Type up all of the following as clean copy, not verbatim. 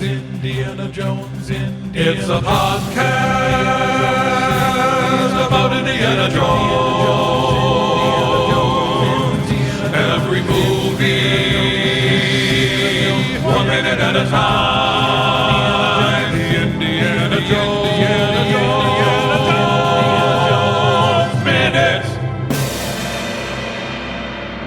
Indiana Jones, Indiana It's a podcast about Indiana Jones. Every movie, 1 minute at a time. Indiana Jones, Minute.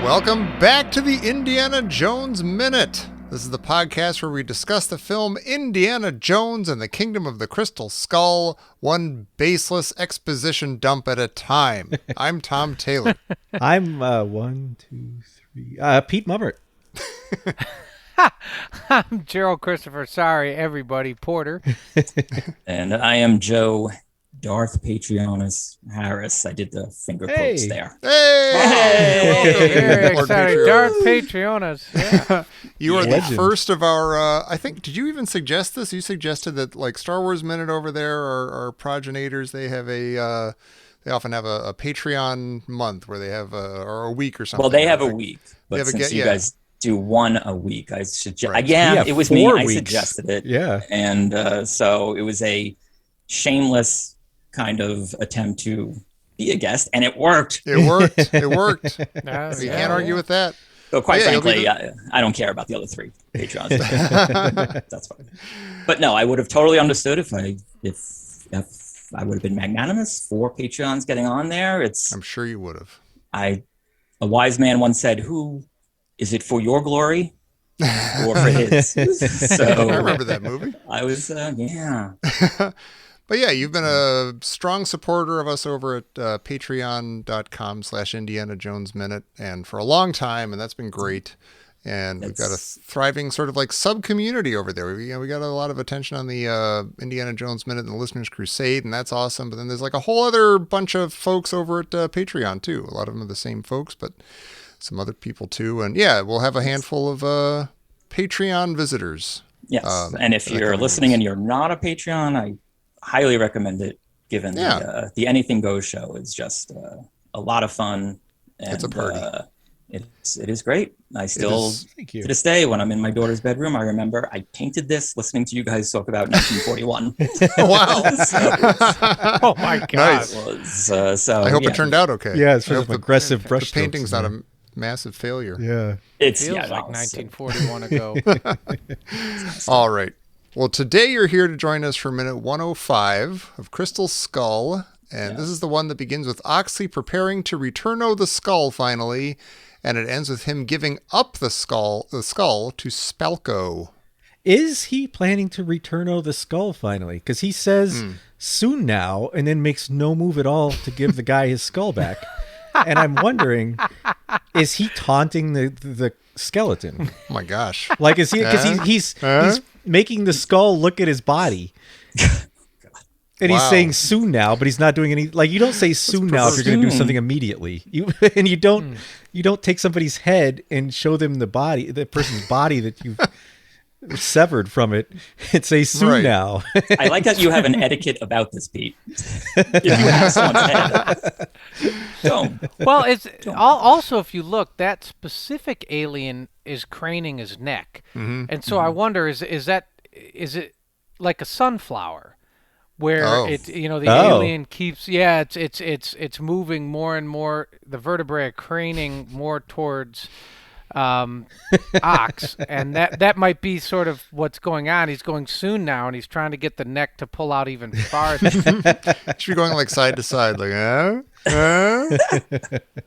Welcome back to the Indiana Jones Minute. This is the podcast where we discuss the film Indiana Jones and the Kingdom of the Crystal Skull, one baseless exposition dump at a time. I'm Tom Taylor. I'm Pete Mummert. I'm Gerald Christopher. Sorry, everybody. Porter. And I am Joe Darth Patreonus Harris. I did the finger quotes there. Hey! Very Lord excited. Patreon. Darth Patreonus. Yeah. You are the Legend. first of our, I think, did you even suggest this? You suggested that, like, Star Wars Minute over there, our progenitors, they have they often have a Patreon month where they have or a week or something. Well, they have a week, but have a since get- you yeah. guys do one a week, I suggest. Right. Again, it was me. 4 I weeks. suggested it. Yeah. And so it was a shameless kind of attempt to be a guest, and it worked. It worked. It worked. No, You yeah, can't argue yeah. with that. So quite Yeah, you'll be frankly, I don't care about the other 3 Patrons. That's fine. But no, I would have totally understood if I would have been magnanimous for Patreons getting on there. I'm sure you would have. A wise man once said, "Who is it for your glory or for his?" So I remember that movie. I was, yeah. But yeah, you've been a strong supporter of us over at patreon.com/Indiana Jones Minute, and for a long time, and that's been great. And we've got a thriving sort of like sub-community over there. We got a lot of attention on the Indiana Jones Minute and the Listener's Crusade, and that's awesome. But then there's like a whole other bunch of folks over at Patreon too. A lot of them are the same folks, but some other people too. And yeah, we'll have a handful of Patreon visitors. Yes. And if you're listening and you're not a Patreon, I highly recommend it, given the Anything Goes show is just a lot of fun. And, it's a party. It is great. I still, Thank you. to this day, when I'm in my daughter's bedroom, I remember I painted this listening to you guys talk about 1941. Wow. Oh, my God. Nice. I hope it turned out okay. Yeah, it's I sort hope of aggressive the brush painting's not a massive failure. Yeah. It's Feels like 1941 ago. All right. Well, today you're here to join us for minute 105 of Crystal Skull. And this is the one that begins with Oxley preparing to returno the skull finally. And it ends with him giving up the skull to Spalko. Is he planning to returno the skull finally? Because he says soon now, and then makes no move at all to give the guy his skull back. And I'm wondering, is he taunting the skeleton? Oh my gosh. Like, is he? Because he's making the skull look at his body. And he's saying soon now, but he's not doing any. Like, you don't say soon now if you're going to do something immediately. You don't take somebody's head and show them the person's body that you've severed from it, and say soon now. I like that you have an etiquette about this, Pete. If you have someone's head, don't. Well, also, if you look, that specific alien is craning his neck. Mm-hmm. And so I wonder, is it like a sunflower? Where the alien keeps, it's moving more and more. The vertebrae are craning more towards ox, and that might be sort of what's going on. He's going soon now, and he's trying to get the neck to pull out even farther. Should be going like side to side, like,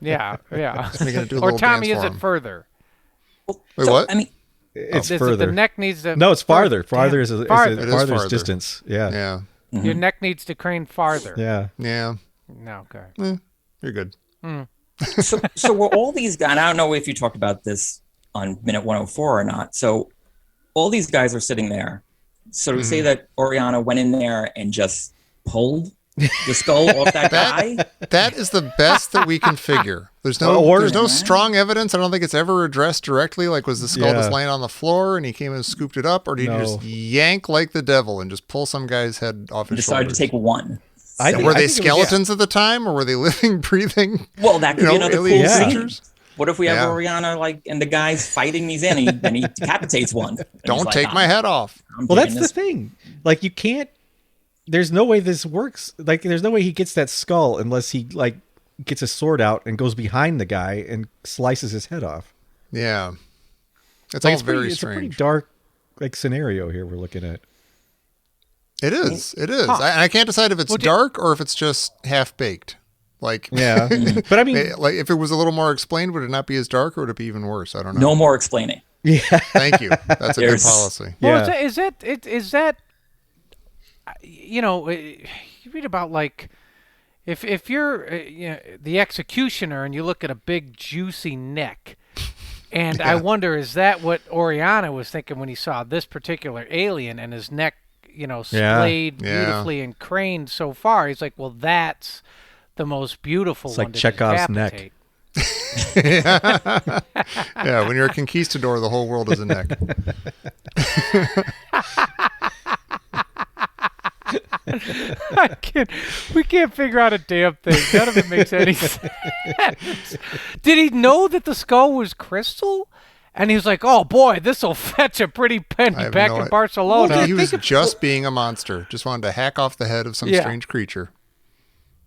Yeah. making it do a Or little Tommy, dance is for it him. further? Wait, So, what? I mean, It's Is it further. the neck needs to? No, it's farther. Farther Damn. is a Farther. It is farther's farther. distance. Yeah. Yeah. Your neck needs to crane farther. Yeah. Yeah. No, okay. You're good. so were all these guys, and I don't know if you talked about this on minute 104 or not. So all these guys are sitting there. So to say that Oriana went in there and just pulled the skull off that guy? That is the best that we can figure. There's no strong evidence. I don't think it's ever addressed directly. Like, was the skull just laying on the floor and he came and scooped it up, or did he just yank like the devil and just pull some guy's head off his Decided shoulders? to take one. Were they skeletons at the time, or were they living, breathing? Well, that could be another cool alien scene. creatures? What if we have Yeah. Oriana and the guy's fighting these in, and he decapitates one? And he's Don't like, take my head off. I'm Well, that's taking the this. thing. Like, you can't. There's no way this works. Like, there's no way he gets that skull unless he gets a sword out and goes behind the guy and slices his head off. Yeah. It's Like, all it's pretty, very it's a pretty strange. dark scenario here we're looking at. It is. It is. Huh. I can't decide if it's dark or if it's just half baked. Like, Yeah, but I mean, like if it was a little more explained, would it not be as dark or would it be even worse? I don't know. No more explaining. yeah, Thank you. That's a good There's- policy. Well, yeah. is that you read about like if you're the executioner and you look at a big juicy neck, and I wonder, is that what Oriana was thinking when he saw this particular alien and his neck, splayed Yeah. beautifully and craned so far? He's like, well, that's the most beautiful It's one like to Chekhov's neck. decapitate. Yeah, when you're a conquistador, the whole world is a neck. We can't figure out a damn thing. None of it makes any sense. Did he know that the skull was crystal? And he was like, "Oh boy, this will fetch a pretty penny I have back no in idea. Barcelona." He was just being a monster. Just wanted to hack off the head of some Yeah. strange creature.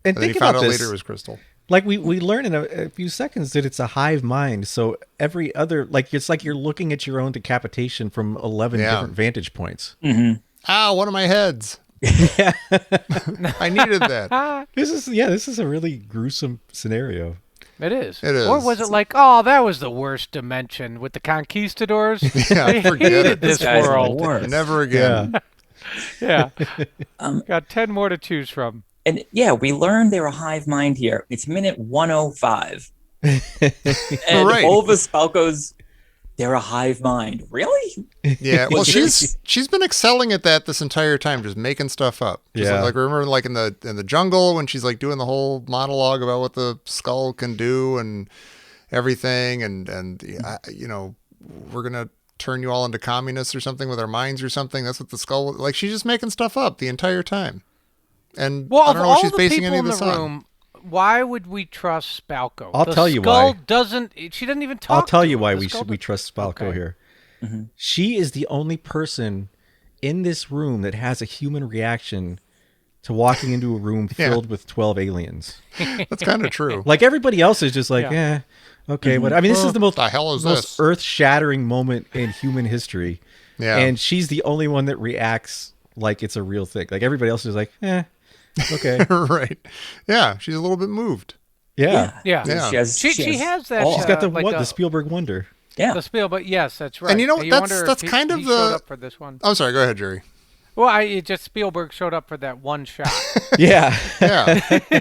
And And then he think found about out this. later it was crystal. Like we learn in a few seconds that it's a hive mind. So every other, it's like you're looking at your own decapitation from 11 Yeah. different vantage points. Ow, one of my heads. Yeah, I needed that. this is a really gruesome scenario. It is. It is. Or was it like, "Oh, that was the worst dimension with the conquistadors"? Yeah, I forget hated it. this Guys are the world. worst. Never again. Yeah. Got 10 more to choose from. And yeah, we learned they're a hive mind here. It's minute 105. And Right. Bulbous Falco's, they're a hive mind. Really? Yeah, well, Was she's been excelling at that this entire time, just making stuff up. Just Yeah. like remember, like in the jungle when she's like doing the whole monologue about what the skull can do and everything, and we're gonna turn you all into communists or something with our minds or something. That's what the skull. Like she's just making stuff up the entire time, and Well, I of don't know what all she's the basing people any in of the this on. room, why would we trust Spalko? I'll The tell you skull why. doesn't. She doesn't even talk. I'll tell to you him. why The skull we trust Spalco Okay. here. She is the only person in this room that has a human reaction to walking into a room Yeah. filled with 12 aliens. That's kind of true. Like everybody else is just like, Yeah. okay, what? I mean, this is the most the hell is most this? earth-shattering moment in human history. Yeah. And she's the only one that reacts like it's a real thing. Like everybody else is like, okay, Right. Yeah, she's a little bit moved. yeah. Yeah. Yeah. She has that. awe. She's got the like the Spielberg wonder. Yeah. the spiel, but yes, that's right. And you know, You that's- wonder if that's he- kind of he the- showed up for this one. I'm sorry. Go ahead, Jerry. Well, it just Spielberg showed up for that one shot. Yeah. Yeah.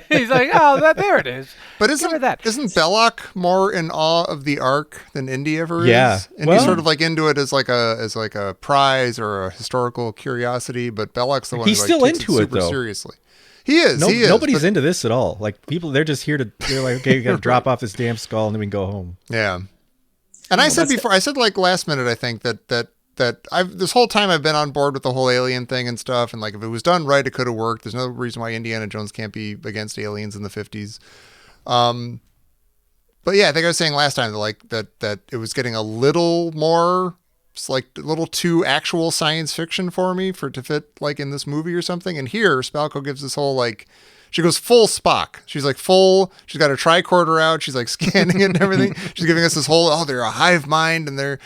He's like, "Oh, there it is." But Give her that. isn't Belloc more in awe of the Ark than Indy ever Yeah. is? And Well- he's sort of like into it as like a prize or a historical curiosity. But Belloc's the one He's who still takes into it, super though. seriously. He is. He is. Nobody's but- into this at all. Like people, they're just here they're like, okay, we got to drop off this damn skull and then we can go home. Yeah. And I said before, I said like last minute, I think that I've this whole time I've been on board with the whole alien thing and stuff. And like if it was done right, it could have worked. There's no reason why Indiana Jones can't be against aliens in the 50s. But yeah, I think I was saying last time that it was getting a little more, it's like a little too actual science fiction for me to fit like in this movie or something. And here Spalco gives this whole like, she goes full Spock. She's like she's got her tricorder out. She's like scanning it and everything. She's giving us this whole, they're a hive mind and they're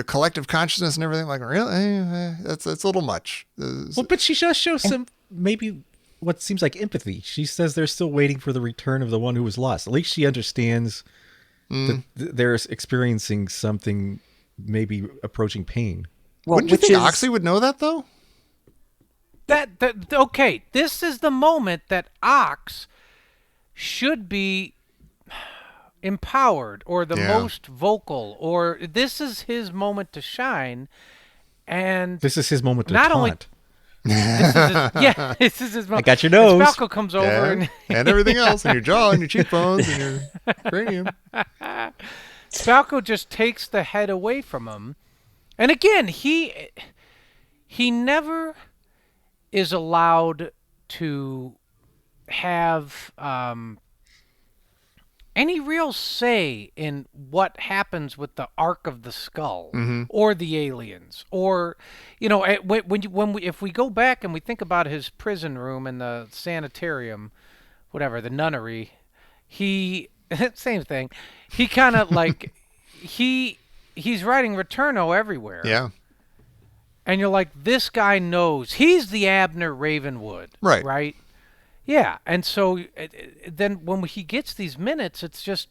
collective consciousness and everything. Like, really? That's a little much. Well, but she does show some maybe what seems like empathy. She says they're still waiting for the return of the one who was lost. At least she understands that they're experiencing something maybe approaching pain. Well, Wouldn't you which think is- Oxley would know that though? Okay, this is the moment that Ox should be empowered or the Yeah. most vocal, or this is his moment to shine. And This is his moment to Not only- taunt. this is his moment. got your nose. And Falco comes over And, and and everything else, and your jaw, and your cheekbones, and your cranium. Falco just takes the head away from him. And again, he never is allowed to have any real say in what happens with the arc of the skull or the aliens, or if we go back and we think about his prison room and the sanitarium, whatever, the nunnery, he same thing. He kind of like he's writing Returno everywhere. Yeah. And you're like, this guy knows. He's the Abner Ravenwood. Right. Right? Yeah. And so then when he gets these minutes, it's just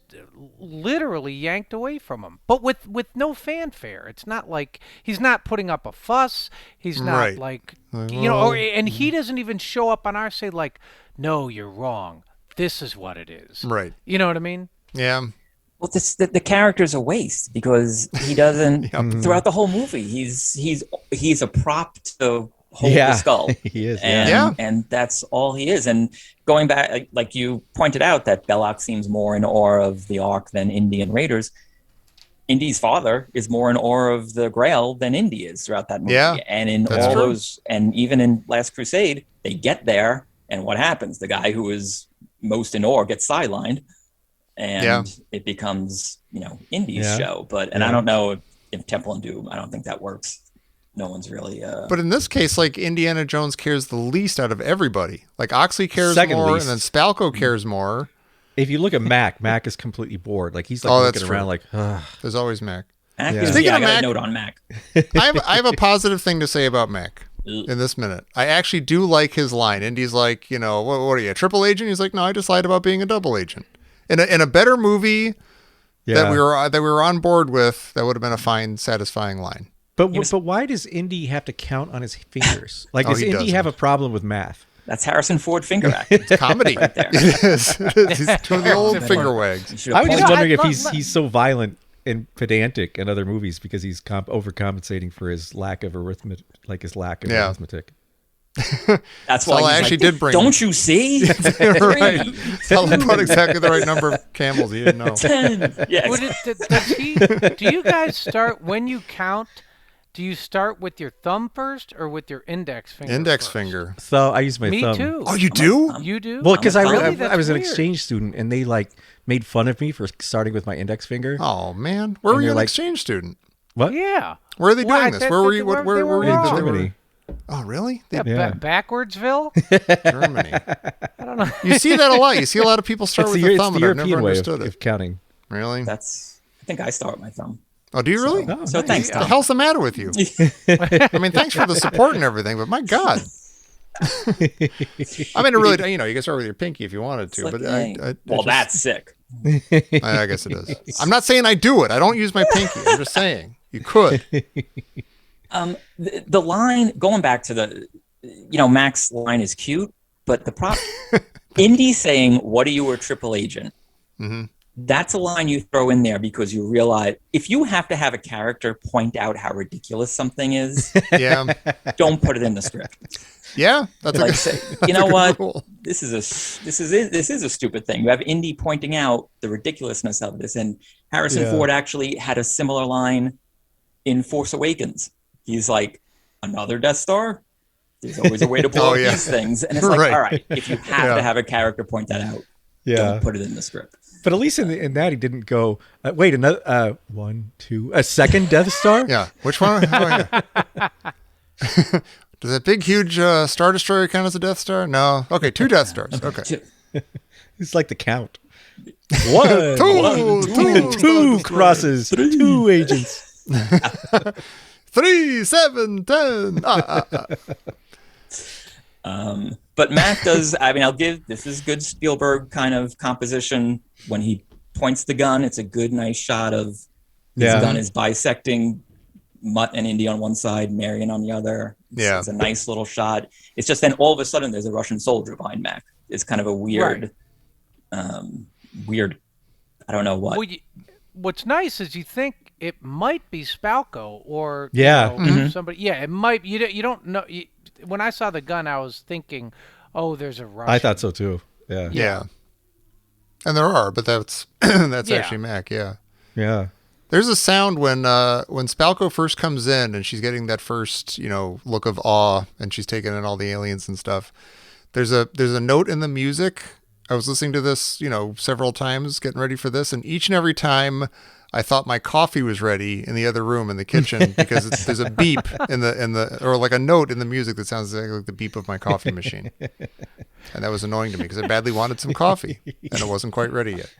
literally yanked away from him. But with no fanfare. It's not like he's not putting up a fuss. He's not like, and he doesn't even show up on our say like, no, you're wrong. This is what it is. Right. You know what I mean? Yeah. Well, the character's a waste because he doesn't. Throughout the whole movie, he's a prop to hold the skull. He is. And that's all he is. And going back, like you pointed out, that Belloc seems more in awe of the Ark than Indy and Raiders. Indy's father is more in awe of the Grail than Indy is throughout that movie. Yeah, and in all those, and even in Last Crusade, they get there, and what happens? The guy who is most in awe gets sidelined. And it becomes, Indy's show. But I don't know if Temple and Doom, I don't think that works. No one's really. But in this case, like Indiana Jones cares the least out of everybody. Like Oxley cares Second more, least. and then Spalko cares more. If you look at Mac is completely bored. Like he's like looking around like, ugh. There's always Mac. Speaking of Mac, I got a note on Mac. I have a positive thing to say about Mac in this minute. I actually do like his line. Indy's like, what are you, a triple agent? He's like, no, I just lied about being a double agent. In a better movie that we were on board with, that would have been a fine, satisfying line. But why does Indy have to count on his fingers? Like, does Indy have a problem with math? That's Harrison Ford finger acting. It's comedy. Right there. It is. He's doing the old finger wags. I was just wondering if he's so violent and pedantic in other movies because he's overcompensating for his lack of arithmetic, arithmetic. That's why I actually did bring. Don't you see? Right. Tell him about exactly the right number of camels. He didn't know. 10. Yeah. Do you guys start when you count? Do you start with your thumb first or with your index finger? Index first? finger. So I use my thumb. Me too. Oh, you do? You do? Well, because I was an weird. exchange student, and they made fun of me for starting with my index finger. Oh man, where were you an exchange student? What? Yeah. Where are they doing this? Where were you? Where were you? In Germany. Oh, really? Backwardsville? Germany. I don't know. You see that a lot. You see a lot of people start with the thumb, and I've never understood it. Of counting. Really? I think I start with my thumb. Oh, do you really? So thanks, Tom. What the hell's the matter with you? I mean, thanks for the support and everything, but my God. I mean, it really, you can start with your pinky if you wanted to, but that's sick. I guess it is. I'm not saying I do it. I don't use my pinky. I'm just saying you could. The line, going back to the, Mac's line is cute, but the prop, Indy saying, "What are you, a triple agent?" Mm-hmm. That's a line you throw in there because you realize if you have to have a character point out how ridiculous something is, don't put it in the script. Yeah, that's like, you know what? Rule. This is a stupid thing. You have Indy pointing out the ridiculousness of this, and Harrison Ford actually had a similar line in Force Awakens. He's like, another Death Star? There's always a way to blow up these things. And it's like, all right, if you have to have a character point that out, don't put it in the script. But at least in that, he didn't go, wait, another, a second Death Star? Yeah. Which one? Oh, yeah. Does that big, huge Star Destroyer count as a Death Star? No. Okay, 2 Death Stars. Okay. It's like the count. One, two crosses, 2 agents. 3, 7, 10. But Mac does, this is good Spielberg kind of composition. When he points the gun, it's a good, nice shot of his gun is bisecting Mutt and Indy on one side, Marion on the other. It's a nice little shot. It's just then all of a sudden there's a Russian soldier behind Mac. It's kind of a weird, weird, I don't know what. Well, what's nice is you think it might be Spalko or somebody. Yeah, it might. You don't know. When I saw the gun, I was thinking, oh, there's a Russian. I thought so too. Yeah. And there are, but that's actually Mac. Yeah. Yeah. There's a sound when Spalko first comes in and she's getting that first, look of awe and she's taking in all the aliens and stuff. There's a note in the music I was listening to this, several times, getting ready for this, and each and every time I thought my coffee was ready in the other room in the kitchen because there's a beep in the or like a note in the music that sounds exactly like the beep of my coffee machine, and that was annoying to me because I badly wanted some coffee and it wasn't quite ready yet.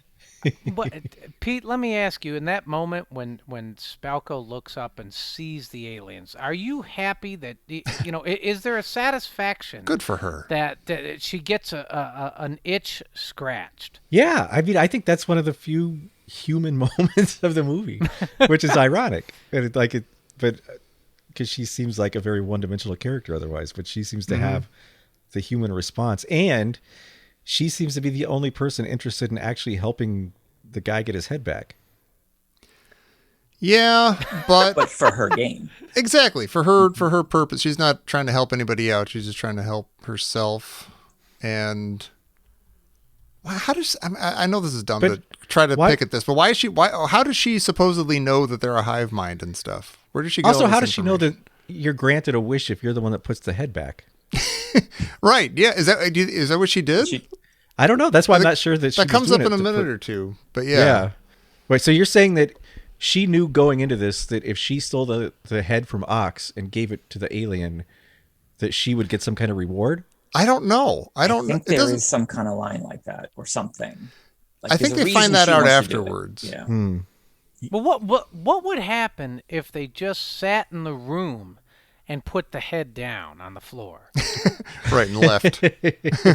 But Pete, let me ask you: in that moment when Spalko looks up and sees the aliens, are you happy that is there a satisfaction? Good for her that she gets an itch scratched. Yeah, I mean, I think that's one of the few human moments of the movie, which is ironic, but because she seems like a very one-dimensional character otherwise, but she seems to have the human response, and she seems to be the only person interested in actually helping the guy get his head back. Yeah, but for her gain. Exactly. For her purpose. She's not trying to help anybody out. She's just trying to help herself. And how does I know this is dumb to try to pick at this, but how does she supposedly know that they're a hive mind and stuff? Where does she get Also, all this how does she know that you're granted a wish if you're the one that puts the head back? Right. Yeah. Is that what she did? I don't know. That's why I'm not sure that she that comes up in a minute or two. But yeah. Yeah. Wait. So you're saying that she knew going into this that if she stole the head from Ox and gave it to the alien, that she would get some kind of reward? I don't know. I think there is some kind of line like that or something. Like, I think they find that out afterwards. Yeah. Well, what would happen if they just sat in the room and put the head down on the floor? Right, and left.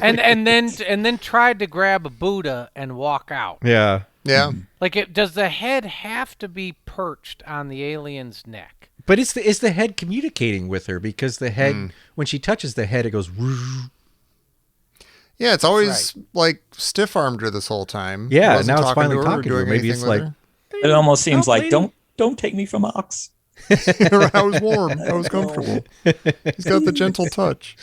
and then tried to grab a Buddha and walk out. Yeah. Yeah. Like, does the head have to be perched on the alien's neck? But is the head communicating with her? Because the head, when she touches the head, it goes. Yeah, it's always like stiff-armed her this whole time. Yeah, now it's finally talking to her. Maybe it's like it almost seems like don't take me from Ox. I was warm. I was comfortable. He's got the gentle touch.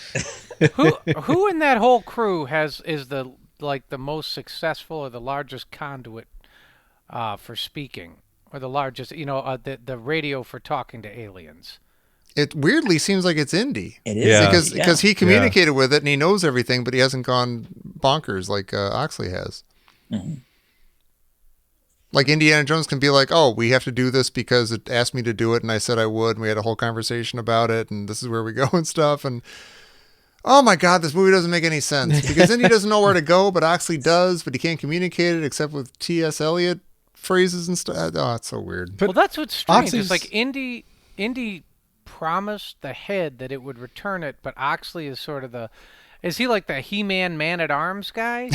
Who in that whole crew is the most successful or the largest conduit for speaking, or the largest the radio for talking to aliens? It weirdly seems like it's Indy. It is because he communicated with it and he knows everything, but he hasn't gone bonkers like Oxley has. Mm-hmm. Like Indiana Jones can be like, oh, we have to do this because it asked me to do it and I said I would, and we had a whole conversation about it, and this is where we go and stuff. And oh my God, this movie doesn't make any sense because Indy doesn't know where to go, but Oxley does, but he can't communicate it except with T.S. Eliot phrases and stuff. Oh, it's so weird. Well, that's what's strange. It's like Indy promised the head that it would return it, but Oxley is sort of is he like the He-Man Man-at-Arms guy?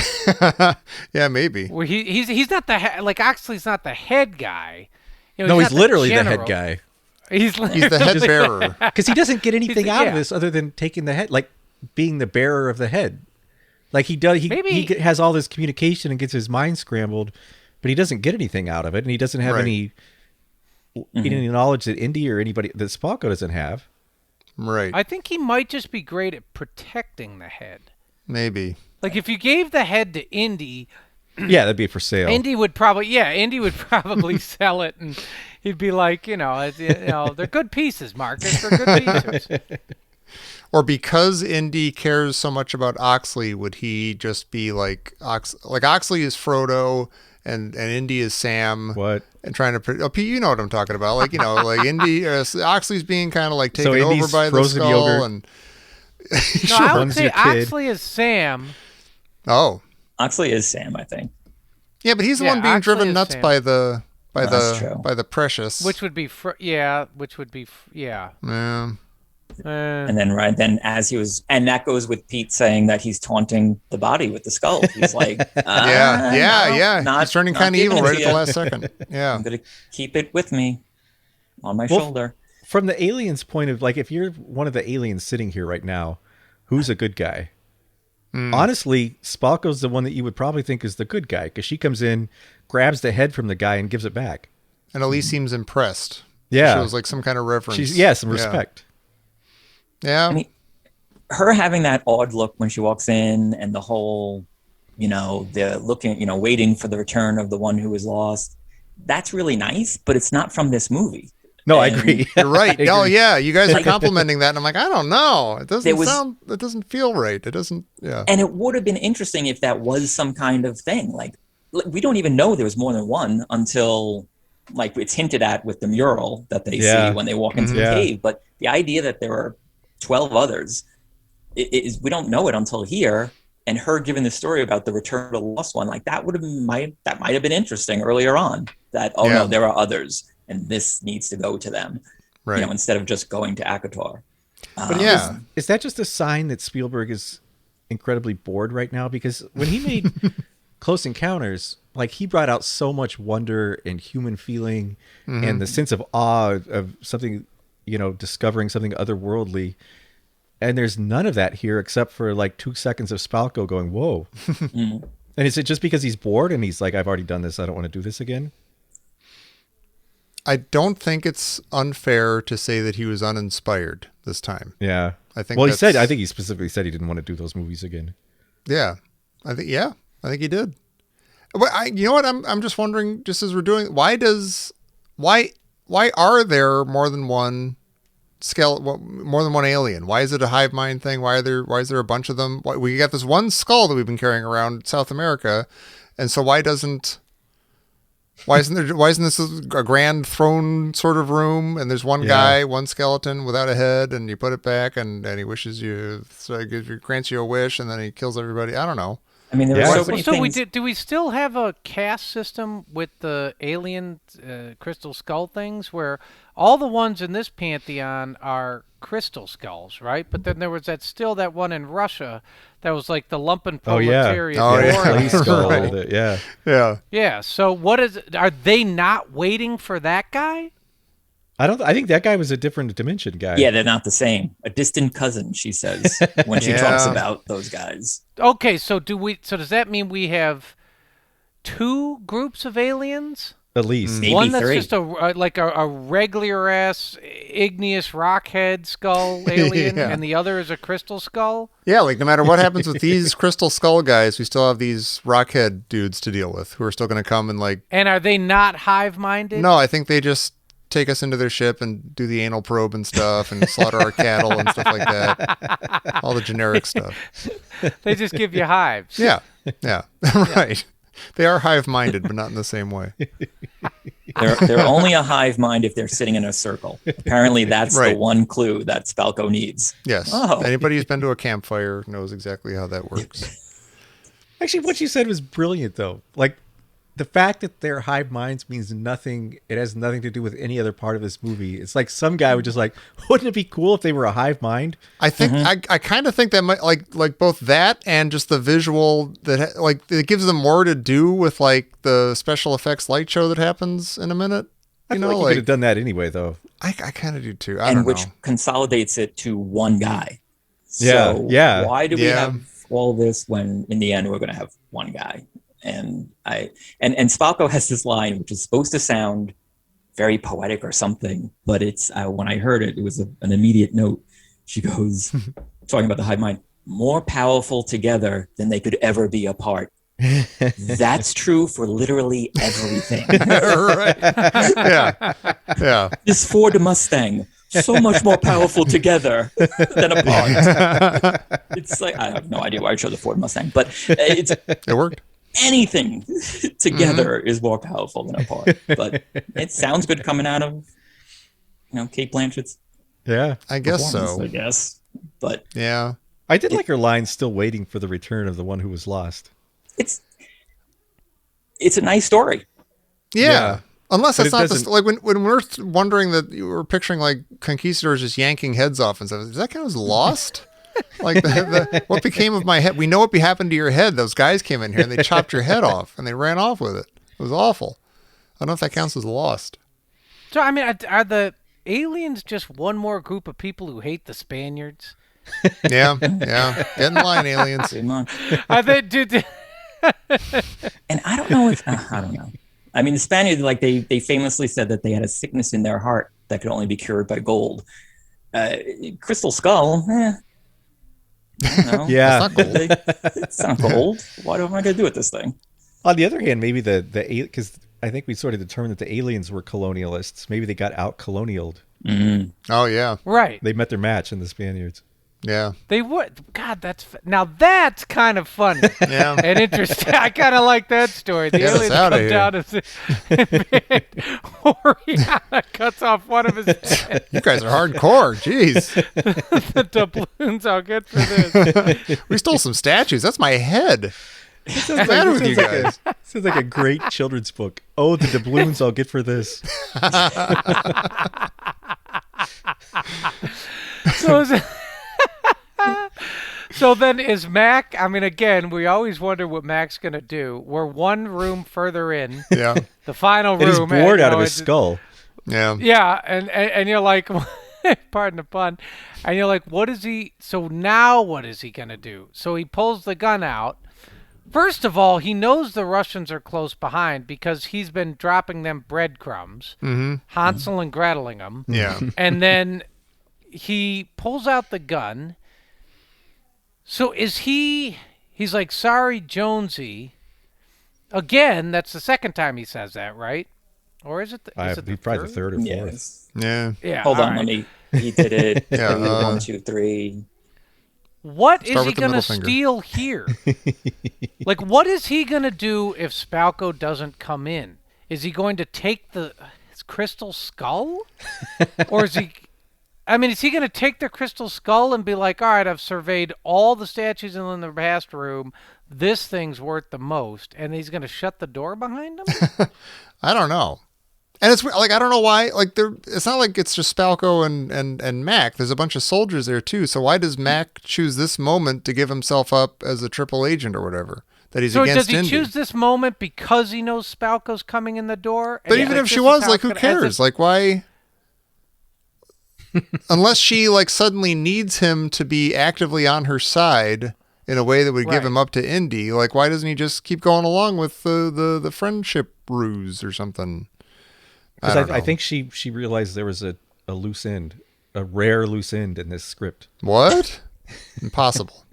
Yeah, maybe. Where he's not like Oxley's not the head guy. He's literally the head guy. He's the head bearer. Because he doesn't get anything out of this other than taking the head, like being the bearer of the head. Like he does, he has all this communication and gets his mind scrambled, but he doesn't get anything out of it, and he doesn't have any knowledge that Indy or anybody that Spalko doesn't have. Right. I think he might just be great at protecting the head. Maybe. Like if you gave the head to Indy, yeah, that'd be for sale. Indy would probably sell it, and he'd be like, they're good pieces, Marcus. They're good pieces. Or because Indy cares so much about Oxley, would he just be like Oxley is Frodo and Indy is Sam? What? And trying to, Pete, you know what I'm talking about. Like, like Indy, Oxley's being kind of like taken over by the skull. Yogurt. And no, I would say Oxley is Sam. Oh. Oxley is Sam, I think. Yeah, but he's the one being Oxley driven nuts Sam. by the Precious. Which would be yeah. And then as he was, and that goes with Pete saying that he's taunting the body with the skull. He's like, he's turning kind of evil right at the last second. Yeah, I'm gonna keep it with me on my shoulder. From the alien's point of, like, if you're one of the aliens sitting here right now, who's a good guy? Honestly, Spalko's the one that you would probably think is the good guy, because she comes in, grabs the head from the guy, and gives it back. And at least seems impressed. Yeah, shows like some kind of reverence. Some respect. Yeah. I mean, her having that odd look when she walks in, and the whole, the looking, waiting for the return of the one who was lost. That's really nice, but it's not from this movie. No, I agree. You're right. I Oh agree. yeah, you guys are complimenting that, and I'm like, I don't know. It doesn't was- sound. It doesn't feel right. It doesn't. Yeah. And it would have been interesting if that was some kind of thing. Like we don't even know there was more than one until like it's hinted at with the mural that they see when they walk into the cave. But the idea that there were 12 others is we don't know it until here. And her giving the story about the return of the lost one, like that might have been interesting earlier on. That no, there are others, and this needs to go to them, Right. instead of just going to Akator. But is that just a sign that Spielberg is incredibly bored right now? Because when he made Close Encounters, like he brought out so much wonder and human feeling and the sense of awe of something, discovering something otherworldly. And there's none of that here except for like 2 seconds of Spalko going, whoa. And is it just because he's bored and he's like, I've already done this, I don't want to do this again? I don't think it's unfair to say that he was uninspired this time. Yeah. I think. Well, I think he specifically said he didn't want to do those movies again. Yeah. I think he did. But you know what? I'm just wondering, just as we're doing, why are there more than one more than one alien? Why is it a hive mind thing? Why is there a bunch of them? We got this one skull that we've been carrying around South America, and so why isn't this a grand throne sort of room, and there's one guy, one skeleton without a head, and you put it back, and he wishes you, so grants you a wish, and then he kills everybody. I don't know. I mean, there are so many things. Do we still have a caste system with the alien crystal skull things, where all the ones in this pantheon are crystal skulls, right? But then there was that one in Russia that was like the lumpen proletariat. Yeah. So are they not waiting for that guy? I think that guy was a different dimension guy. Yeah, they're not the same. A distant cousin, she says when she talks about those guys. Okay, so does that mean we have 2 groups of aliens? At least. Maybe one that's 3. just a regular ass igneous rockhead skull alien, and the other is a crystal skull. Yeah, like no matter what happens with these crystal skull guys, we still have these rockhead dudes to deal with who are still going to come and like. And are they not hive minded? No, I think they just take us into their ship and do the anal probe and stuff and slaughter our cattle and stuff like that. All the generic stuff. They just give you hives. Yeah. Right. They are hive-minded, but not in the same way. They're only a hive mind if they're sitting in a circle. Apparently, that's Right. the one clue that Spalko needs. Yes. Oh. Anybody who's been to a campfire knows exactly how that works. Actually, what you said was brilliant, though. Like, the fact that they're hive minds means nothing. It has nothing to do with any other part of this movie. It's like some guy would just like, wouldn't it be cool if they were a hive mind? I think I kind of think that might like both that and just the visual that like it gives them more to do with like the special effects light show that happens in a minute. I feel like you could have done that anyway, though. I kind of do too. I don't know. Which consolidates it to one guy. Yeah, So yeah. why do we have all this when in the end we're going to have one guy? And Spalko has this line which is supposed to sound very poetic or something, but it's when I heard it, it was an immediate note. She goes, talking about the hive mind, more powerful together than they could ever be apart. That's true for literally everything. Right. Yeah. This Ford Mustang, so much more powerful together than apart. It's like, I have no idea why I chose the Ford Mustang, but It worked. anything together is more powerful than apart. But it sounds good coming out of, Kate Blanchett's Yeah. I guess performance, so. I guess. But Yeah. I did like her line, still waiting for the return of the one who was lost. it's a nice story. Yeah. Unless But that's it not doesn't- like when we're wondering that you were picturing like conquistadors just yanking heads off and stuff. Does that count as lost? Like what became of my head? We know what happened to your head. Those guys came in here and they chopped your head off and they ran off with it. It was awful. I don't know if that counts as lost. So I mean, are the aliens just one more group of people who hate the Spaniards? Yeah. Get in line, aliens. Pretty much. Are they? Dude, And I don't know if I don't know. I mean, the Spaniards, like they famously said that they had a sickness in their heart that could only be cured by gold. Crystal skull, I don't know. Yeah. It's not gold. It's not gold. What am I going to do with this thing? On the other hand, maybe because I think we sort of determined that the aliens were colonialists. Maybe they got out colonialed. Mm-hmm. Oh yeah, Right. They met their match in the Spaniards. yeah, They would. God, now that's kind of funny. yeah. And interesting. I kind of like that story. The Get us aliens outta come here. down and Oriana cuts off one of his head. You guys are hardcore. Jeez, The doubloons I'll get for this. we stole some statues. That's my head. What's the matter with you guys? Sounds like a great children's book. Oh, the doubloons I'll get for this. So, so then is Mac, I mean, again, we always wonder what Mac's going to do. We're one room further in, Yeah, the final room. And he's bored you out of know, his skull. yeah. Yeah, and you're like, pardon the pun, and you're like, what is he, so now what is he going to do? So he pulls the gun out. First of all, he knows the Russians are close behind because he's been dropping them breadcrumbs, Hansel and Greteling them. Yeah. And then he pulls out the gun. So he's like, sorry, Jonesy. Again, that's the second time he says that, right? Or is it Probably the third or fourth. Yes. Yeah. Yeah. Hold all on, right. he did it. Yeah, 1, 2, 3. What is Start he with the going to middle finger. steal here? Like, what is he going to do if Spalko doesn't come in? Is he going to take his crystal skull? Or is he going to take the crystal skull and be like, all right, I've surveyed all the statues in the past room. This thing's worth the most. And he's going to shut the door behind him? I don't know. And it's like, I don't know why, like it's not like it's just Spalko and Mac. There's a bunch of soldiers there too. So why does Mac choose this moment to give himself up as a triple agent or whatever? That he's So against does he Indy? choose this moment because he knows Spalko's coming in the door? But And even like, if she this is was, how like, it's who gonna- as cares? if- Like, why? Unless she like suddenly needs him to be actively on her side in a way that would give Right. him up to Indy. Like, why doesn't he just keep going along with the friendship ruse or something? I don't Because I know. think she realized there was a loose end, a rare loose end in this script. What? Impossible.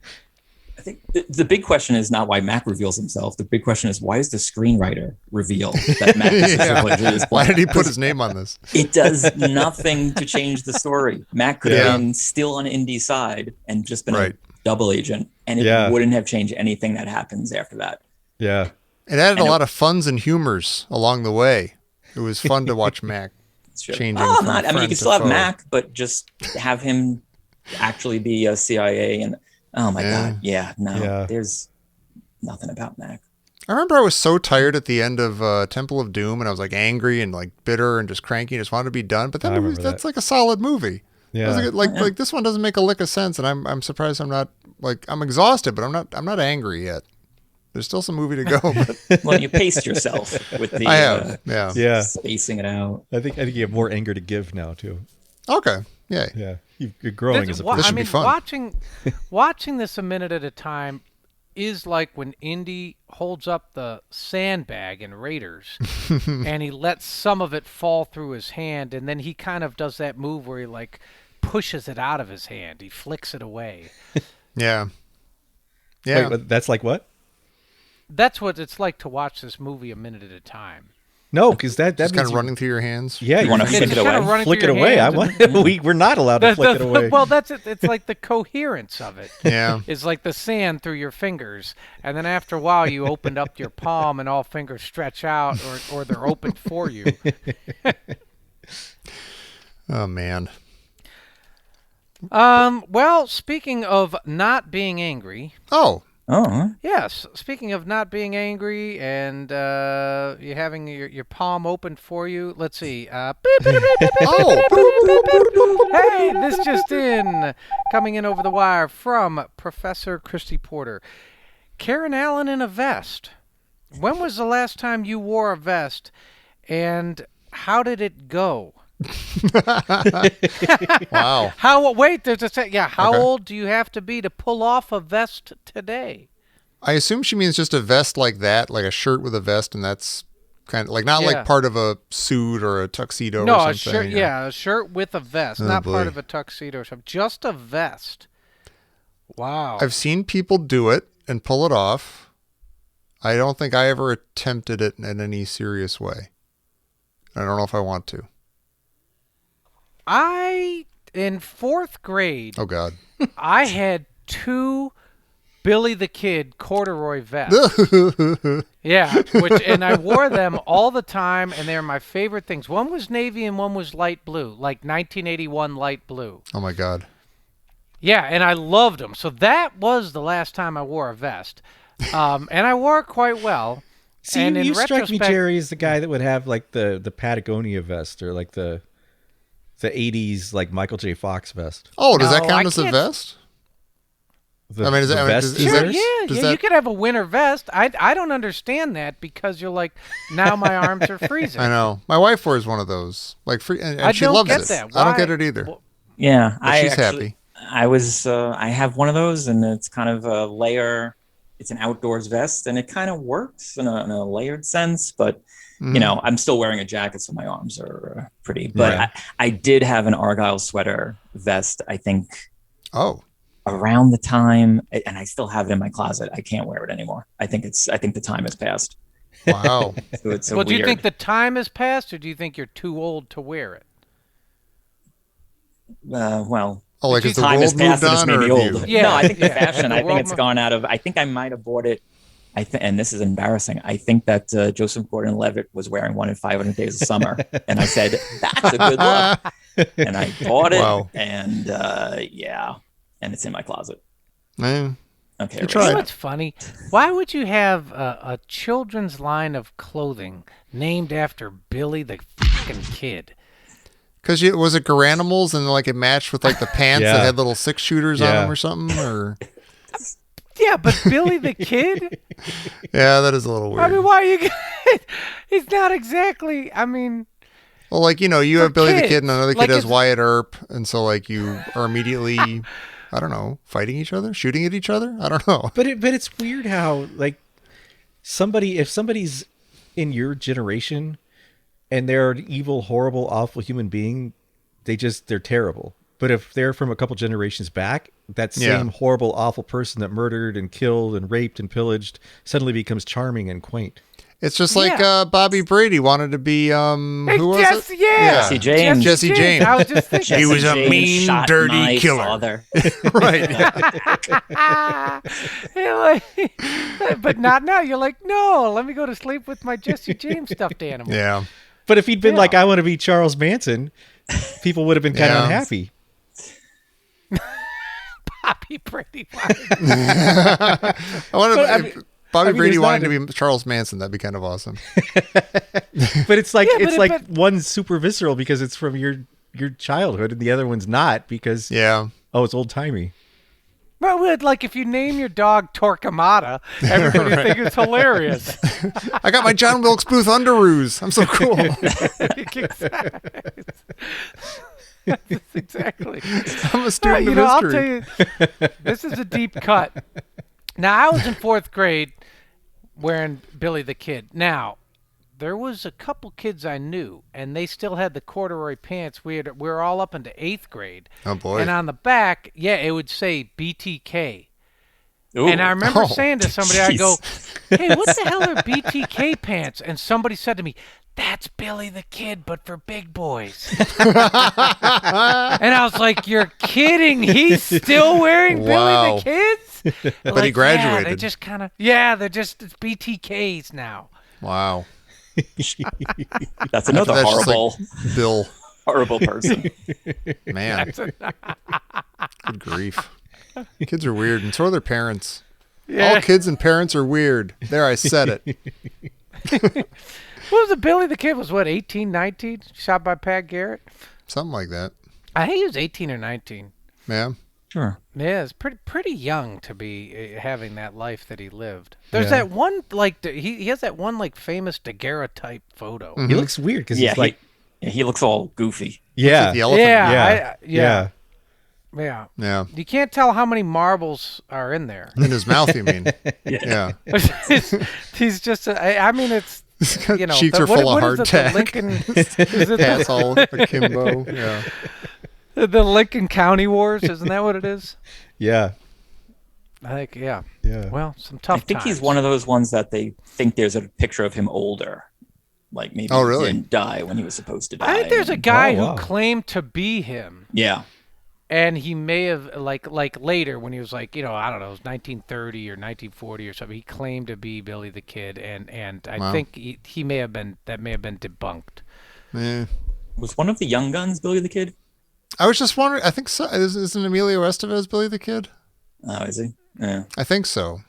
I think the big question is not why Mac reveals himself. The big question is, why is the screenwriter reveal that Mac is a Yeah. triple agent at this Why point? did he put his name on this? It does nothing to change the story. Mac could Yeah. have been still on Indy's side and just been Right. a double agent, and it Yeah. wouldn't have changed anything that happens after that. Yeah. It added And a lot of funs and humors along the way. It was fun to watch Mac It's true. changing. Oh, from not. I mean, you friend can to still have foe. Mac, but just have him actually be a CIA. And oh my god, yeah, no, Yeah. there's nothing about Mac. I remember I was so tired at the end of Temple of Doom, and I was like angry and like bitter and just cranky and just wanted to be done. But that I movie, remember that's that. like a solid movie. Yeah. It was like this one doesn't make a lick of sense, and I'm surprised I'm not like I'm exhausted, but I'm not angry yet. There's still some movie to go. But Well, you paced yourself with the I have, yeah. Yeah. spacing it out. I think you have more anger to give now too. Okay, yeah. Yeah. You're growing as a This person. should be fun. watching this a minute at a time is like when Indy holds up the sandbag in Raiders and he lets some of it fall through his hand, and then he kind of does that move where he like pushes it out of his hand. He flicks it away. Yeah. Yeah. Wait, but that's like what? That's what it's like to watch this movie a minute at a time. No, because that Just kind means of running through your hands. Yeah, You wanna you flick It's it just kinda away? running flick it through your away. I hands want. We're not allowed to flick it away. Well, that's it. It's like the coherence of it. Yeah. It's like the sand through your fingers, and then after a while, you opened up your palm, and all fingers stretch out, or they're open for you. Oh man. Well, speaking of not being angry, Oh. Oh, yes. Speaking of not being angry and you having your palm open for you, let's see. Oh. Hey, this just in. Coming in over the wire from Professor Christy Porter. Karen Allen in a vest. When was the last time you wore a vest, and how did it go? Wow. Wait, there's a how Okay. old do you have to be to pull off a vest today? I assume she means just a vest like that, like a shirt with a vest, and that's kind of like not Yeah. like part of a suit or a tuxedo or No, something. a shirt, yeah, a shirt with a vest, Oh, not part boy. of a tuxedo or something, just a vest. Wow. I've seen people do it and pull it off. I don't think I ever attempted it in any serious way. I don't know if I want to. In 4th grade, Oh, God. I had 2 Billy the Kid corduroy vests. Yeah, and I wore them all the time, and they're my favorite things. One was navy and one was light blue, like 1981 light blue. Oh, my God. Yeah, and I loved them. So that was the last time I wore a vest. And I wore it quite well. See, and you strike me, Jerry, as the guy that would have like the Patagonia vest or like the 80s like Michael J. Fox vest. Oh, does that count as a vest? I mean, is that vest? Sure, you could have a winter vest. I don't understand that because you're like, now my arms are freezing. I know. My wife wears one of those, like and she loves it. That. I don't get it either. Yeah, she's happy. I have one of those, and it's kind of a layer. It's an outdoors vest, and it kind of works in a layered sense. But I'm still wearing a jacket, so my arms are pretty. But I did have an Argyle sweater vest, I think. Oh. Around the time, and I still have it in my closet. I can't wear it anymore. I think the time has passed. Wow. So it's well, do you think the time has passed, or do you think you're too old to wear it? Well. Oh, like the is the time world has passed moved on, and it's made me or old. Yeah, no, I think the yeah. fashion. I think it's gone out of. I think I might have bought it. And this is embarrassing. I think that Joseph Gordon-Levitt was wearing one in 500 Days of Summer, and I said that's a good look, and I bought it. Wow. And and it's in my closet. Man. Okay. You tried. You know what's funny? Why would you have a children's line of clothing named after Billy the fucking Kid? Because was it Garanimals and like it matched with like the pants that had little 6-shooters on them or something? Or yeah, but Billy the Kid? Yeah, that is a little weird. I mean, why are you? He's not exactly. I mean. Well, like you have Billy the Kid and another like kid has Wyatt Earp, and so like you are immediately, I don't know, fighting each other, shooting at each other. I don't know. But it's weird how like if somebody's in your generation and they're an evil, horrible, awful human being, they're terrible. But if they're from a couple generations back, that same horrible, awful person that murdered and killed and raped and pillaged suddenly becomes charming and quaint. It's just like Bobby Brady wanted to be who was it? Yeah. Jesse James. Jesse James. I was just thinking. He was a mean, dirty killer. Right. But not now. You're like, no, let me go to sleep with my Jesse James stuffed animal. Yeah. But if he'd been like, I want to be Charles Manson, people would have been kind of unhappy. Bobby Brady. Bobby Brady wanting to be Charles Manson, that'd be kind of awesome. But it's like one's super visceral because it's from your childhood, and the other one's not because it's old timey. Well, like if you name your dog Torquemada, everybody thinks it's hilarious. I got my John Wilkes Booth underoos. I'm so cool. Exactly. I'm a student of history. I'll tell you, this is a deep cut. Now, I was in 4th grade wearing Billy the Kid. Now, there was a couple kids I knew, and they still had the corduroy pants. We were all up into 8th grade. Oh, boy. And on the back, it would say BTK. Ooh. And I remember saying to somebody, I go, hey, what the hell are BTK pants? And somebody said to me, that's Billy the Kid, but for big boys. And I was like, you're kidding. He's still wearing Billy the Kids? But he graduated. Yeah, they just kind of, they're just it's BTKs now. Wow. That's another horrible, like Bill. horrible person. Man. Good grief. Kids are weird, and so are their parents. Yeah. All kids and parents are weird. There, I said it. What was it? Billy the Kid was what, 18, 19? Shot by Pat Garrett? Something like that. I think he was 18 or 19. Yeah. Sure. Yeah, it's pretty young to be having that life that he lived. There's that one, like, he has that one, like, famous Daguerreotype photo. Mm-hmm. He looks weird because he's like... he looks all goofy. Yeah. Like the elephant. Yeah. You can't tell how many marbles are in there. In his mouth, you mean? Yeah. He's just, I mean, it's, cheeks are full of hardtack. Hats all akimbo. Yeah. The Lincoln County Wars, isn't that what it is? Yeah. I think, yeah. Yeah. Well, some tough I think he's times. one of those ones that they think there's a picture of him older. Like maybe Oh, really? he didn't die when he was supposed to die. I think there's a guy Oh, wow. who claimed to be him. Yeah. And he may have, like later when he was like, I don't know, it was 1930 or 1940 or something. He claimed to be Billy the Kid, and I think he may have been debunked. Was one of the young guns Billy the Kid? I was just wondering. I think so. Isn't Emilio Estevez Billy the Kid? Oh, is he? Yeah. I think so.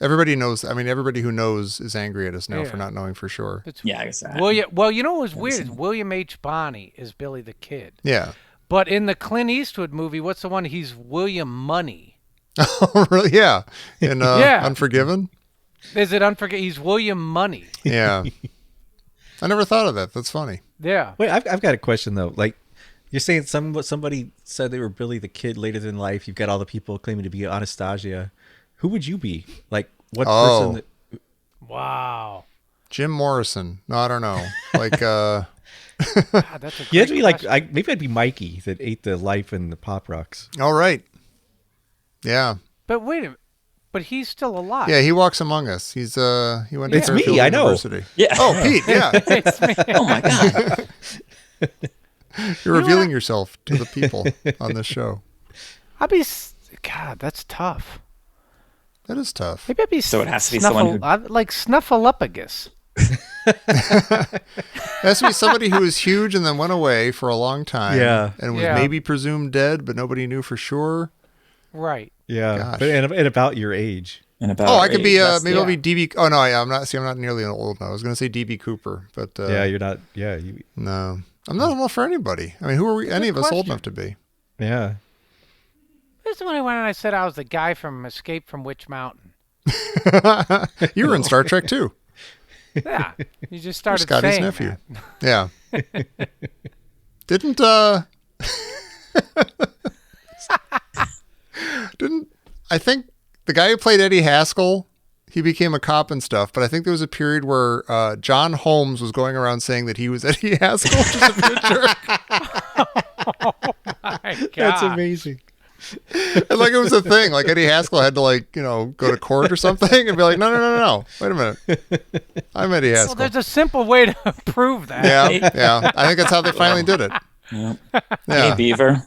Everybody knows. I mean, everybody who knows is angry at us now for not knowing for sure. Yeah, I guess that. Well, you know what was weird is William H. Bonney is Billy the Kid. Yeah. But in the Clint Eastwood movie, what's the one? He's William Money. Oh, really? Yeah. In Unforgiven? Is it Unforgiven? He's William Money. Yeah. I never thought of that. That's funny. Yeah. Wait, I've got a question though. Like, you're saying somebody said they were Billy the Kid later in life. You've got all the people claiming to be Anastasia. Who would you be? Like, what person? That... Wow. Jim Morrison. No, I don't know. Like, God, that's a You have to great be like, question. maybe I'd be Mikey that ate the life and the Pop Rocks. all right. Yeah. But wait a minute. But he's still alive. Yeah, he walks among us. He went to It's me, Fairfield I know. University. Yeah. Oh, Pete, yeah. It's me. Oh my God. You're revealing yourself to the people on this show. God, that's tough. That is tough. Maybe I'd be So it has to be someone like Snuffleupagus. It has to be somebody who was huge and then went away for a long time. Yeah. And was Yeah. maybe presumed dead, but nobody knew for sure. Right. Yeah, Gosh. but and about your age. And about Oh, I could be, that's- maybe I'll be DB. Oh, no, I'm not. See, I'm not nearly old now. I was going to say DB Cooper, but Yeah, you're not. Yeah, you. no. I'm not old for anybody. I mean, who are we? Any of us old question. enough to be? Yeah. This is when I said I was the guy from Escape from Witch Mountain. You were in Star Trek too. Yeah. You just You're started Scotty's saying nephew. that. Yeah. Didn't I think the guy who played Eddie Haskell, he became a cop and stuff, but I think there was a period where John Holmes was going around saying that he was Eddie Haskell just to be a jerk. My God. That's amazing. And like it was a thing. Like Eddie Haskell had to go to court or something and be like, no. Wait a minute. I'm Eddie Well, Haskell. there's a simple way to prove that. Yeah. I think that's how they finally did it. Yeah. Yeah. Hey, Beaver.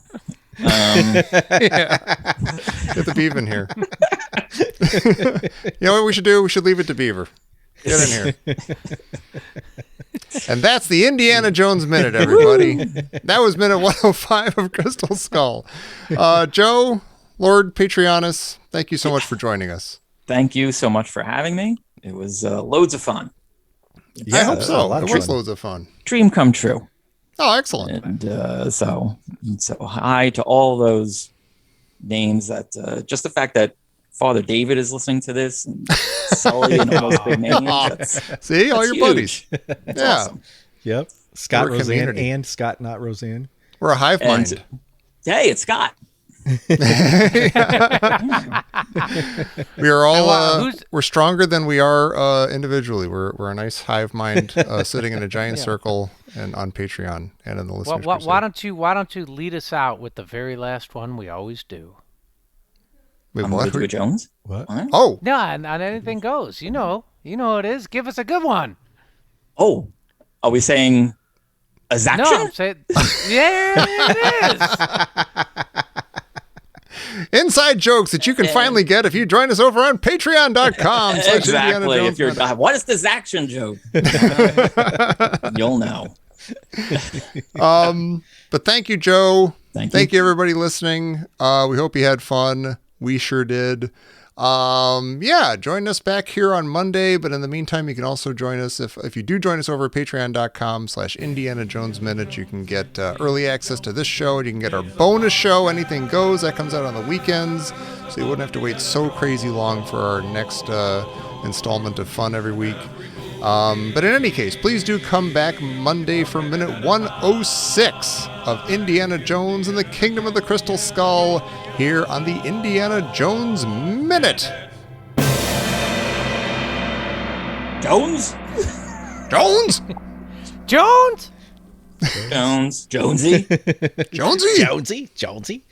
Get the Beaver in here. You know what we should do? We should leave it to Beaver. Get in here. And that's the Indiana Jones Minute, everybody. That was minute 105 of Crystal Skull. Joe, Lord Patreonus, thank you so much for joining us. Thank you so much for having me. It was loads of fun. I hope a so. lot of It was fun. loads of fun. Dream come true. Oh, excellent. And so hi to all those names that just the fact that Father David is listening to this and Sully and all those big names. See, all that's your huge. buddies. That's Yeah. awesome. Yep. Scott We're a Roseanne community. and Scott not Roseanne. We're a hive And mind. hey, it's Scott. We are all who's- we're stronger than we are individually. We're a nice hive mind sitting in a giant circle and on Patreon and in the listeners. Why don't you lead us out with the very last one we always do? Wait, I'm what? Ludwig Jones. What? Oh, No, not anything goes. You know what it is. Give us a good one. Oh, are we saying a No, Zaction? say it. Yeah, it is. inside jokes that you can finally get if you join us over on patreon.com. Exactly. If you're what is the Zaction joke? You'll know. But thank you, Joe. Thank you. everybody listening. We hope you had fun. We sure did. Join us back here on Monday. But in the meantime, you can also join us if you do join us over at patreon.com/Indiana Jones Minute. You can get early access to this show. You can get our bonus show, Anything Goes. That comes out on the weekends. So you wouldn't have to wait so crazy long for our next installment of fun every week. But in any case, please do come back Monday for minute 106 of Indiana Jones and the Kingdom of the Crystal Skull here on the Indiana Jones Minute. Jones? Jones? Jones. Jones? Jonesy? Jonesy? Jonesy.